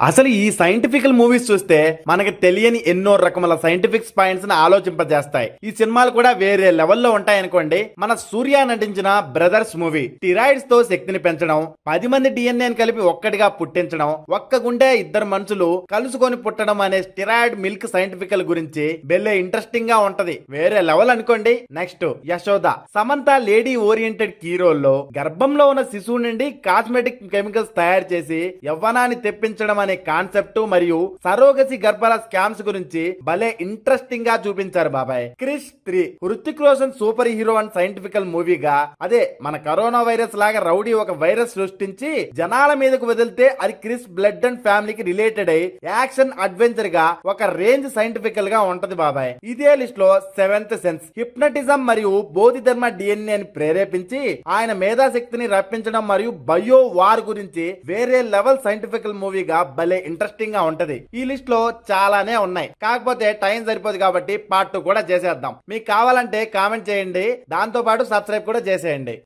అసలు ఈ సైంటిఫికల్ మూవీస్ చూస్తే మనకి తెలియని ఎన్నో రకముల సైంటిఫిక్ పాయింట్స్ ని ఆలోచింపజేస్తాయి. ఈ సినిమాలు కూడా వేరే లెవెల్లో ఉంటాయనుకోండి. మన సూర్య నటించిన బ్రదర్స్ మూవీ స్టిరాయిడ్స్ తో శక్తిని పెంచడం, 10 మంది డిఎన్ఏని కలిపి ఒక్కడిగా పుట్టించడం, ఒక్క గుండె ఇద్దరు మనుషులు కలుసుకొని పుట్టడం అనే స్టిరాయిడ్ మిల్క్ సైంటిఫికల్ గురించి బెల్లే ఇంట్రెస్టింగ్ గా ఉంటది. వేరే లెవెల్ అనుకోండి. Next Yashoda. Samantha lady oriented హీరోల్లో గర్భంలో ఉన్న శిశువు నుండి కాస్మెటిక్ కెమికల్స్ తయారు చేసి యవ్వనాన్ని తెప్పించడం అనే కాన్సెప్ట్ మరియు సరోగసి గర్భాల స్కామ్స్ గురించి భలే ఇంట్రెస్టింగ్ గా చూపించారు బాబాయ్. Krrish 3 Hrithik Roshan super hero and scientifical మూవీగా అదే మన కరోనా వైరస్ లాగా రౌడీ ఒక వైరస్ సృష్టించి జనాల మీదకు వదిలితే అది క్రిష్ బ్లడ్ అండ్ ఫ్యామిలీకి రిలేటెడ్ అయి యాక్షన్ అడ్వెంచర్ గా ఒక రేంజ్ సైంటిఫికల్ గా ఉంటది బాబాయ్. ఇదే లిస్ట్ లో సెవెంత్ సెన్స్ హిప్నటిజం మరియు బోధిధర్మ డిఎన్ఏ ని ప్రేరేపించి ఆయన మేధాశక్తిని రప్పించడం మరియు బయో వార్ గురించి వేరే లెవెల్ సైంటిఫికల్ మూవీగా భలే ఇంట్రెస్టింగ్ గా ఉంటది. ఈ లిస్ట్ లో చాలానే ఉన్నాయి, కాకపోతే టైం సరిపోదు కాబట్టి పార్ట్ 2 కూడా చేసేద్దాం. మీకు కావాలంటే కామెంట్ చేయండి, దాంతో పాటు సబ్స్క్రైబ్ కూడా చేసేయండి.